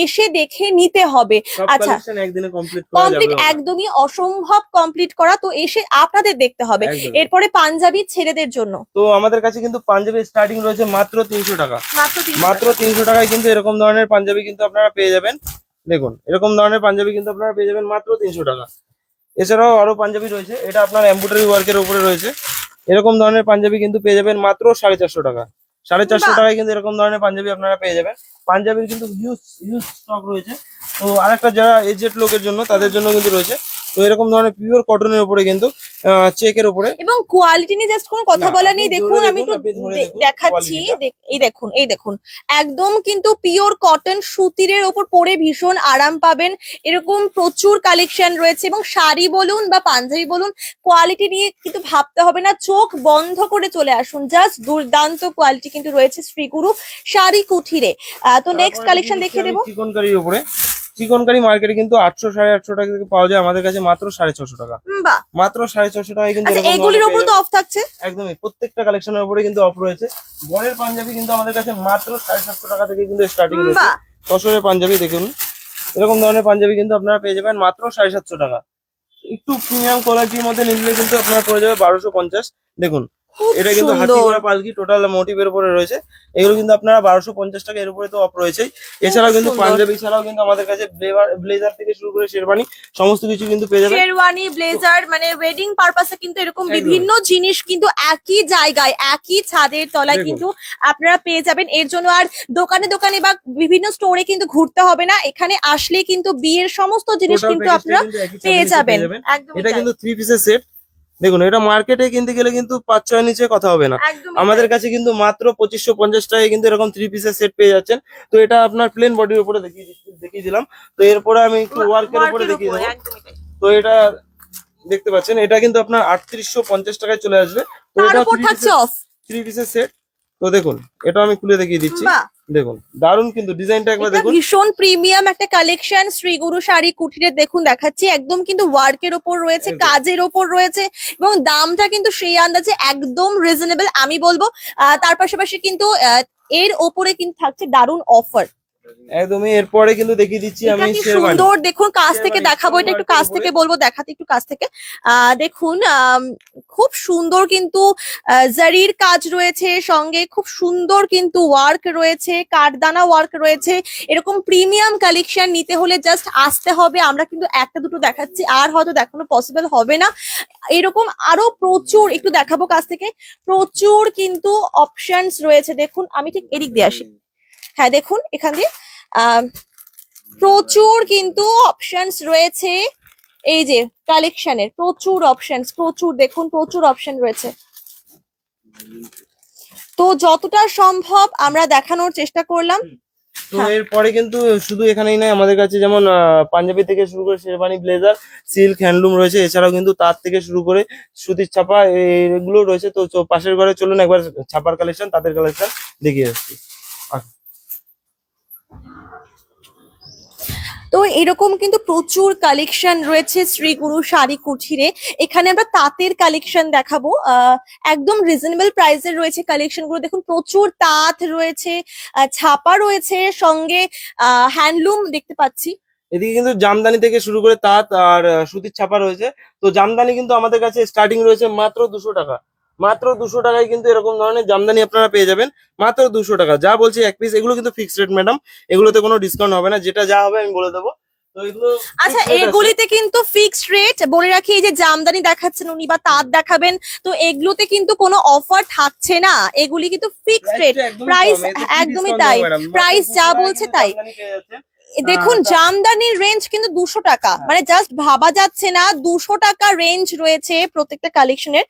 এসে দেখে নিতে হবে। সব আচ্ছা, কালেকশন একদিনে কমপ্লিট করা কমপ্লিট যাবে না। একদমই অসম্ভব কমপ্লিট করা। তো এসে আপনাদের দেখতে হবে। একদম। এরপরে পাঞ্জাবি ছেলেদের জন্য তো আমাদের কাছে কিন্তু পাঞ্জাবি স্টার্টিং রয়েছে মাত্র 300 টাকা। মাত্র 300 মাত্র 300 টাকায় কিন্তু এরকম ধরনের পাঞ্জাবি কিন্তু আপনারা পেয়ে যাবেন। দেখুন এরকম ধরনের পাঞ্জাবি কিন্তু আপনারা পেয়ে যাবেন মাত্র 300 টাকা। এছাড়াও আরো পাঞ্জাবি রয়েছে, এটা আপনার এমব্রয়ডারি ওয়ার্কের উপরে রয়েছে। এরকম ধরনের পাঞ্জাবি কিন্তু পেয়ে যাবেন মাত্র 450 টাকা। 450 বাহ। টাকায় কিন্তু এরকম ধরনের পাঞ্জাবি আপনারা পেয়ে যাবেন। পাঞ্জাবির কিন্তু হিউজ হিউজ স্টক রয়েছে। তো আরেকটা যারা এজেড লোকের জন্য, তাদের জন্য কিন্তু রয়েছে। তো এরকম ধরনের পিওর কটনের উপরে কিন্তু চেকের উপরে। এবং কোয়ালিটি নিয়ে জাস্ট কোনো কথা না, বলা আপনি নেই। ধরে দেখুন আমি দেখুন, একটু আপনি ধরে দেখুন দেখাচ্ছি। কোয়ালিটিটা। এই দেখুন, এই দেখুন একদম কিন্তু পিওর কটন সুতিরের ওপর পরে ভীষণ আরাম পাবেন। এরকম প্রচুর কালেকশন রয়েছে, এবং শাড়ি বলুন বা পাঞ্জাবি বলুন, কোয়ালিটি নিয়ে কিন্তু ভাবতে হবে না, চোখ বন্ধ করে চলে আসুন। জাস্ট দুর্দান্ত কোয়ালিটি কিন্তু রয়েছে শ্রীগুরু শাড়ি কুঠিরে। তো নেক্সট কালেকশন দেখিয়ে দেবো। চিকনকারির উপরে, চিকনকারি মার্কেটে কিন্তু 800 850 টাকা থেকে পাওয়া যায়, আমাদের কাছে মাত্র 650 টাকা। বাহ। মাত্র 650 টাকায় কিন্তু আচ্ছা, এরকম এগুলির ধরনের ওপর পেয়ে তো যাবেন। অফ থাকছে। একদমই প্রত্যেকটা কালেকশনের উপরে কিন্তু অফ রয়েছে। বরের পাঞ্জাবি কিন্তু আমাদের কাছে মাত্র 750 টাকা থেকে কিন্তু স্টার্টিং রয়েছে। বাহ। তসরের পাঞ্জাবি দেখুন, এরকম ধরনের পাঞ্জাবি কিন্তু আপনারা পেয়ে যাবেন মাত্র 750 টাকা। একটু প্রিমিয়াম কোয়ালিটির মধ্যে নিলে কিন্তু আপনারা পড়ে যাবে 1250। দেখুন খুব এটা কিন্তু হাতি সুন্দর। ঘোড়া পালকি টোটাল মোটিভের উপরে রয়েছে। এগুলো কিন্তু আপনারা 1250 টাকা, এর উপরে তো অফ রয়েছেই। এছাড়াও কিন্তু সুন্দর। পাঞ্জাবি ছাড়াও কিন্তু আমাদের কাছে ব্লেজার থেকে শুরু করে শেরবানি সমস্ত কিছু কিন্তু পেয়ে যাবেন। শেরওয়ানি, ব্লেজার, মানে ওয়েডিং পারপাসে কিন্তু এরকম একদম। বিভিন্ন জিনিস কিন্তু একই জায়গায় একই ছাদের তলায় দেখুন। কিন্তু আপনারা পেয়ে যাবেন। এর জন্য আর দোকানে দোকানে বা বিভিন্ন স্টোরে কিন্তু ঘুরতে হবে না, এখানে আসলে কিন্তু বিয়ের সমস্ত জিনিস টোটাল কিন্তু প্যাকেজটা আপনারা কিন্তু একই ছাদের পেয়ে নিচে যাবেন। পেয়ে যাবেন। একদমই এটা তাই, কিন্তু 3 পিসের সেট। দেখুন, এটা মার্কেটে কিনতে গেলে কিন্তু 5-6 নিচে কথা হবে না। একদমই আমাদের তাই। কাছে কিন্তু মাত্র 2550 টাকায় কিন্তু এরকম 3 পিসের সেট পেয়ে যাচ্ছেন। তো এটা আপনার প্লেন বডির উপরে দেখিয়ে দিলাম। তো এরপরে আমি একটু ওয়ার্কের উপরে ওয়ার্কের দেখিয়ে উপর, দেবো। একদমই তাই। তো এটা দেখতে পাচ্ছেন, এটা কিন্তু আপনার 3850 টাকায় চলে আসবে। তো তার এটা উপর থাকছে অফ। 3 পিসের সেট। তো দেখুন, এটা আমি খুলে দেখিয়ে দিচ্ছি। বাহ, দেখুন, দারুন কিন্তু ডিজাইনটা একবার এটা দেখুন। ভীষণ প্রিমিয়াম একটা কালেকশন। শ্রীগুরু শাড়ি কুটিরে দেখুন দেখাচ্ছি, একদম কিন্তু ওয়ার্কের ওপর রয়েছে, একদম। কাজের ওপর রয়েছে, এবং দামটা কিন্তু সেই আন্দাজে একদম রিজনেবল আমি বলবো। তার পাশাপাশি কিন্তু এর ওপরে কিন্তু থাকছে দারুণ অফার। একদমই। এরপরে কিন্তু দেখিয়ে দিচ্ছি এটা আমি কি শেরবানি। সুন্দর দেখুন, কাছ থেকে শেরবানি দেখাবো, স্টোন এটা একটু ওয়ার্কের কাছ উপরে। থেকে বলবো দেখাতে, একটু কাছ থেকে দেখুন। খুব সুন্দর কিন্তু জারির কাজ রয়েছে, সঙ্গে খুব সুন্দর কিন্তু ওয়ার্ক রয়েছে, কাঠদানা ওয়ার্ক রয়েছে। এরকম প্রিমিয়াম কালেকশন নিতে হলে জাস্ট আসতে হবে। আমরা কিন্তু একটা দুটো দেখাচ্ছি, আর হয়তো দেখানো পসিবল হবে না। এরকম আরো প্রচুর, একটু দেখাবো কাছ থেকে, প্রচুর কিন্তু অপশনস রয়েছে। দেখুন আমি ঠিক এদিক দিয়ে আসি। হ্যাঁ দেখুন, এখান দিয়ে আহ প্রচুর কিন্তু অপশনস রয়েছে। এই যে কালেকশনের প্রচুর অপশনস, প্রচুর দেখুন, প্রচুর অপশন রয়েছে। তো যতটা সম্ভব আমরা দেখানোর চেষ্টা করলাম। তো হ্যাঁ। এরপরে কিন্তু শুধু এখানেই নয়, আমাদের কাছে যেমন পাঞ্জাবি থেকে শুরু করে শেরবানি, ব্লেজার, সিল্ক, হ্যান্ডলুম রয়েছে। এছাড়াও কিন্তু তার থেকে শুরু করে সুতির ছাপা এগুলো রয়েছে। তো পাশের ঘরে চলুন একবার ছাপার কালেকশন, তাদের কালেকশন দেখিয়ে আসছি। তো এরকম কিন্তু প্রচুর কালেকশন রয়েছে শ্রীগুরু শাড়ি কুঠিরে। এখানে আমরা তাঁতের কালেকশন দেখাবো, একদম রিজনেবল প্রাইসের রয়েছে কালেকশন গুলো। দেখুন প্রচুর তাঁত রয়েছে, ছাপা রয়েছে, সঙ্গে হ্যান্ডলুম দেখতে পাচ্ছি। এদিকে কিন্তু জামদানি থেকে শুরু করে তাঁত আর সুতির ছাপা রয়েছে। তো জামদানি কিন্তু আমাদের কাছে স্টার্টিং রয়েছে মাত্র 200 টাকা। মাত্র 200 টাকায় কিন্তু এরকম ধরনের জামদানি আপনারা পেয়ে যাবেন মাত্র 200 টাকা। যা বলছি এক পিস, এগুলো কিন্তু ফিক্সড রেট ম্যাডাম, এগুলোতে কোনো ডিসকাউন্ট হবে না। যেটা যা হবে আমি বলে দেবো। তো এগুলো আচ্ছা, fixed rate আছে। এগুলিতে কিন্তু ফিক্সড রেট বলে রাখি। এই যে জামদানি দেখাচ্ছেন উনি বা তাঁত দেখাবেন, তো এগুলোতে কিন্তু কোনো অফার থাকছে না, এগুলি কিন্তু ফিক্সড রেট প্রাইসটা একদমই প্রাইস। কম, এতে কি একদমই ডিসকাউন্ট তাই, দেবো ম্যাডাম? প্রাইস যা বলছে তাই। জামদানি পেয়ে যাচ্ছেন। দেখুন তা- জামদানির রেঞ্জ কিন্তু 200 টাকা, হ্যাঁ। মানে জাস্ট ভাবা যাচ্ছে না। 200 টাকা রেঞ্জ রয়েছে প্রত্যেকটা কালেকশনের।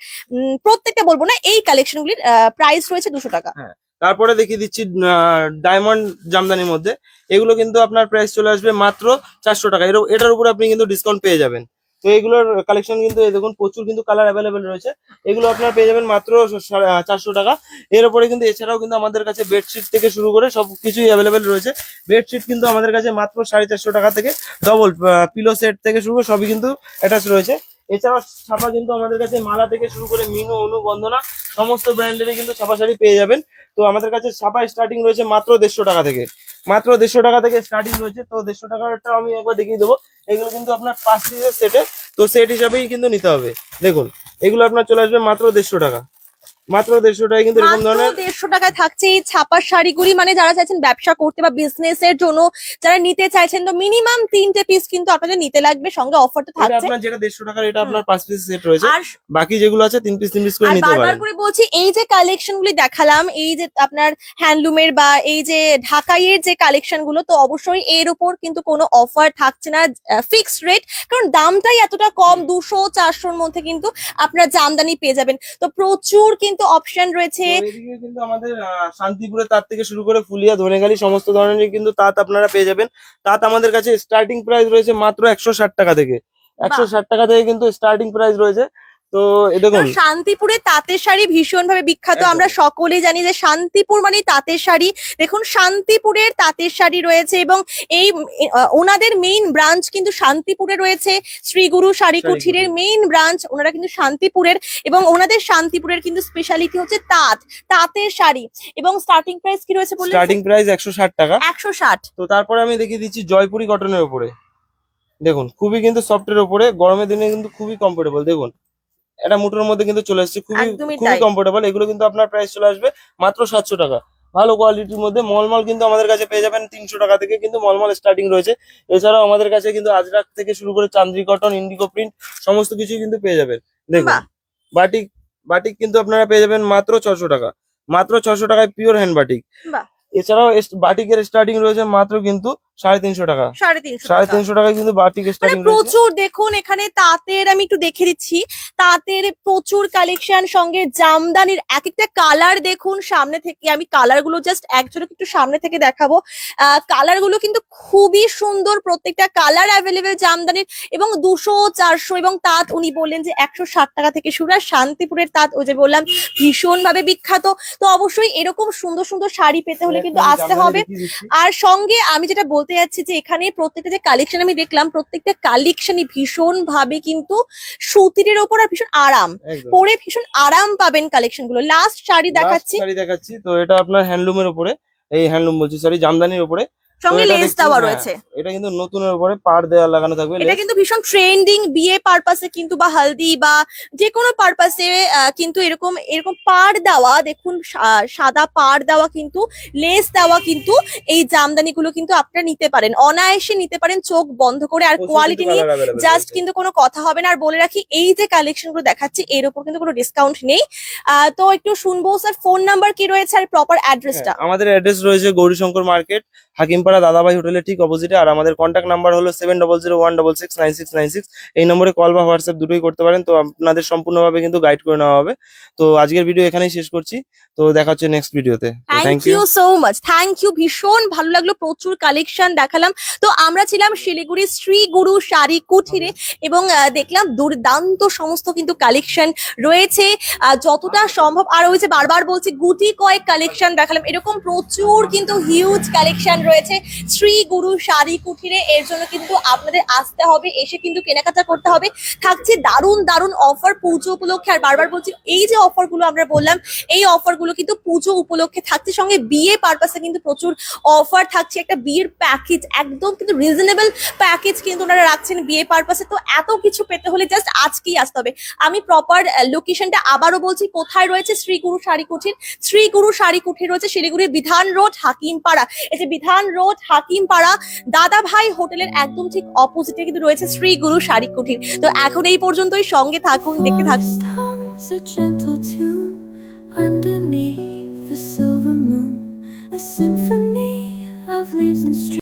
প্রত্যেকটা বলবো না, এই কালেকশনগুলির প্রাইস রয়েছে 200 টাকা। হ্যাঁ। তারপরে দেখিয়ে দিচ্ছি ডায়মন্ড জামদানির মধ্যে। এগুলো কিন্তু আপনার প্রাইস চলে আসবে মাত্র 400 টাকা। এটার উপরে আপনি কিন্তু ডিসকাউন্ট পেয়ে যাবেন। তো এগুলোর কালেকশন কিন্তু এই দেখুন, প্রচুর কিন্তু কালার অ্যাভেলেবেল রয়েছে। এগুলো আপনার পেয়ে যাবেন মাত্র 400 টাকা। এর উপরে কিন্তু এছাড়াও কিন্তু আমাদের কাছে বেডশিট থেকে শুরু করে সবকিছুই অ্যাভেলেবেল রয়েছে। বেডশিট কিন্তু আমাদের কাছে মাত্র 450 টাকা থেকে, ডবল পিলো সেট থেকে শুরু করে সবই কিন্তু অ্যাটাচ রয়েছে। এছাড়াও ছাপা কিন্তু আমাদের কাছে মালা থেকে শুরু করে মিনু, অনু, বন্দনা সমস্ত ব্র্যান্ডেরই কিন্তু ছাপা শাড়ি পেয়ে যাবেন। তো আমাদের কাছে ছাপা স্টার্টিং রয়েছে মাত্র 150 টাকা থেকে। মাত্র 150 টাকা থেকে স্টার্টিং রয়েছে। তো 150 টাকাটা আমি একবার দেখিয়ে দেবো। এগুলো কিন্তু আপনার 5 পিসের সেটে, তো সেট হিসাবেই কিন্তু নিতে হবে। দেখুন, এগুলো আপনার চলে আসবে মাত্র 150 টাকা। মাত্র 150 টাকায় কিন্তু এরকম মাত্র ধরনের 150 টাকায় থাকছে এই ছাপার শাড়িগুলি। মানে যারা চাইছেন ব্যবসা করতে বা বিজনেস এর জন্য যারা নিতে চাইছেন, তো মিনিমাম 3টে পিস কিন্তু আপনাদের নিতে লাগবে, সঙ্গে অফার তো এটা থাকছে। আপনার যেটা 150 টাকার, এটা আপনার 5 পিস সেট রয়েছে। আর বাকি যেগুলো আছে 3 পিস 3 পিস করে আর নিতে বারবার পারেন। করে বলছি, এই যে কালেকশন গুলি দেখালাম, এই যে আপনার হ্যান্ডলুমের বা এই যে ঢাকাইয়ের যে কালেকশন গুলো, তো অবশ্যই এর উপর কিন্তু কোনো অফার থাকছে না, ফিক্সড রেট। কারণ দামটাই এতটা কম, 200-400-র মধ্যে কিন্তু আপনারা জামদানি পেয়ে যাবেন। তো প্রচুর কিন্তু অপশন রয়েছে। তো এদিকে কিন্তু আমাদের শান্তিপুরে তাঁত থেকে শুরু করে ফুলিয়া, ধনেখালি সমস্ত ধরনের কিন্তু তাঁত আপনারা পেয়ে যাবেন। তাঁত আমাদের কাছে স্টার্টিং প্রাইস রয়েছে মাত্র 160 টাকা থেকে। 160 টাকা থেকে কিন্তু স্টার্টিং প্রাইস রয়েছে। তো দেখুন, কারণ শান্তিপুরে তাঁতের শাড়ি ভীষণ ভাবে বিখ্যাত, একদম। আমরা সকলেই জানি যে শান্তিপুর মানে তাঁতের শাড়ি। দেখুন শান্তিপুরের তাঁতের শাড়ি রয়েছে, এবং এই ওনাদের মেইন ব্রাঞ্চ কিন্তু শান্তিপুরে রয়েছে। শ্রীগুরু শাড়ি কুঠিরের মেইন ব্রাঞ্চ ওনারা কিন্তু শান্তিপুরের, এবং ওনাদের শান্তিপুরের কিন্তু স্পেশালিটি হচ্ছে তাঁতের শাড়ি। এবং স্টার্টিং প্রাইস কি রয়েছে বললেন? স্টার্টিং প্রাইস 160 টাকা। 160। তো তারপরে আমি দেখিয়ে দিচ্ছি জয়পুরি কটনের উপরে। দেখুন, খুবই কিন্তু সফটের উপরে, গরমের দিনে কিন্তু খুবই কমফোর্টেবল। দেখুন, এটা মুঠোর মধ্যে কিন্তু চলে আসছে, খুবই একদমই খুবই তাই। কমফোর্টেবল। এগুলো কিন্তু আপনার প্রাইস চলে আসবে মাত্র 700 টাকা। ভালো কোয়ালিটির মধ্যে মলমল কিন্তু আমাদের কাছে পেয়ে যাবেন 300 টাকা থেকে কিন্তু মলমল স্টার্টিং রয়েছে। এছাড়াও আমাদের কাছে কিন্তু আজরাক থেকে শুরু করে চান্দ্রি কটন, ইন্ডিগো প্রিন্ট সমস্ত কিছুই কিন্তু পেয়ে যাবেন। দেখুন বাহ। বাটিক, বাটিক কিন্তু আপনারা পেয়ে যাবেন মাত্র 600 টাকা, মাত্র 600 টাকায় পিওর হ্যান্ড বাটিক। বাহ। এছাড়াও বাটিকের স্টার্টিং রয়েছে মাত্র কিন্তু 350 টাকা। 350 টাকা। 350 টাকায় কিন্তু বাটিক মানে স্টার্টিং রয়েছে। প্রচুর দেখুন এখানে তাঁতের, আমি একটু দেখে দিচ্ছি, তাঁতের প্রচুর কালেকশন, সঙ্গে জামদানির এক একটা কালার দেখুন সামনে থেকে। আমি কালার গুলো জাস্ট একজনকে একটু সামনে থেকে দেখাবো। কালার গুলো কিন্তু খুবই সুন্দর, প্রত্যেকটা কালার অ্যাভেলেবেল জামদানির, এবং 200, 400, এবং তাঁত উনি বললেন যে 160 টাকা থেকে শুরু। আর শান্তিপুরের তাঁত ওই যে বললাম ভীষণ ভাবে বিখ্যাত। তো অবশ্যই এরকম সুন্দর সুন্দর শাড়ি পেতে হলে কিন্তু আসতে হবে। আর সঙ্গে আমি যেটা বলতে যাচ্ছি যে এখানে প্রত্যেকটা যে কালেকশন আমি দেখলাম, প্রত্যেকটা কালেকশনই ভীষণ ভাবে কিন্তু সুতির ওপর, আর ভীষণ আরাম, একদম। পরে ভীষণ আরাম পাবেন কালেকশন গুলো। লাস্ট শাড়ি দেখাচ্ছি, শাড়ি দেখাচ্ছি, তো এটা আপনার হ্যান্ডলুমের উপরে, এই হ্যান্ডলুম বলছি সরি, জামদানির উপরে। তো সঙ্গে এটা লেস দেখছি, দেওয়া হ্যাঁ, রয়েছে। এটা কিন্তু নতুনের উপরে পাড় দেওয়া লাগানো থাকবে এটা লেস। কিন্তু ভীষণ ট্রেন্ডিং, বিয়ে পারপাসে কিন্তু, বা হালদি বা যে কোনো পারপাসে কিন্তু এরকম এরকম পাড় দেওয়া, দেখুন সাদা পাড় দেওয়া কিন্তু, লেস দেওয়া কিন্তু এই জামদানি গুলো কিন্তু আপনারা নিতে পারেন, অনায়াসে নিতে পারেন চোখ বন্ধ করে। আর প্রচুর কোয়ালিটি কিন্তু নিয়ে কালার অ্যাভেলেবেল জাস্ট রয়েছে। কিন্তু কোনো কথা হবে না। আর বলে রাখি, এই যে কালেকশন গুলো দেখাচ্ছি এর উপর কিন্তু কোনো ডিসকাউন্ট নেই। তো একটু শুনবো স্যার, ফোন নাম্বার কি রয়েছে আর প্রপার অ্যাড্রেসটা? হ্যাঁ, আমাদের অ্যাড্রেস রয়েছে গৌরীশঙ্কর মার্কেট, হাকিমপাড়া দাদাভাই হোটেলের ঠিক অপোজিটে। আর আমাদের কন্ট্যাক্ট নাম্বার হলো 7001669696। এই নম্বরে কল বা হোয়াটসঅ্যাপ দুটোই করতে পারেন, তো আপনাদের সম্পূর্ণভাবে কিন্তু গাইড করে নেওয়া হবে। তো আজকের ভিডিও এখানেই শেষ করছি, তো দেখা হচ্ছে নেক্সট ভিডিওতে। Thank you so much, thank you, ভীষণ ভালো লাগলো, প্রচুর কালেকশন দেখালাম। তো আমরা ছিলাম শিলিগুড়ির শ্রী গুরু শাড়ি কুঠিরে, এবং দেখলাম দুর্দান্ত সমস্ত কিন্তু কালেকশন রয়েছে যতটা সম্ভব। আর ওই যে বারবার বলছি, গুটি কয়েক কালেকশন দেখালাম, এরকম প্রচুর কিন্তু হিউজ কালেকশন রয়েছে শ্রী গুরু শাড়ি কুঠিরে। এর জন্য কিন্তু আপনাদের আসতে হবে, এসে কিন্তু কেনাকাটা করতে হবে। থাকছে দারুণ দারুণ অফার পুজো উপলক্ষে। আর বারবার বলছি, এই যে অফার গুলো আমরা বললাম, এই অফার গুলো কিন্তু পুজো উপলক্ষে থাকছে, সঙ্গে বিয়ে পারপাসে কিন্তু প্রচুর অফার থাকছে। একটা বিয়ের প্যাকেজ, একদম কিন্তু রিজনেবল প্যাকেজ কিন্তু ওনারা রাখছেন বিয়ে পারপাসে। তো এত কিছু পেতে হলে জাস্ট আজকেই আসতে হবে। আমি প্রপার লোকেশনটা আবারও বলছি, কোথায় রয়েছে শ্রী গুরু শাড়ি কুঠির। শ্রী গুরু শাড়ি কুঠির রয়েছে শিলিগুড়ির বিধান রোড, হাকিমপাড়া। এই যে বিধান রোড, হাকিমপাড়া, দাদা ভাই হোটেলের একদম ঠিক অপোজিটে কিন্তু রয়েছে শ্রী গুরু শাড়ি কুঠির। তো এখন এই পর্যন্তই, সঙ্গে থাকুন, দেখতে থাকুন। Stars, a gentle tune underneath the silver moon, a symphony of leaves and streams.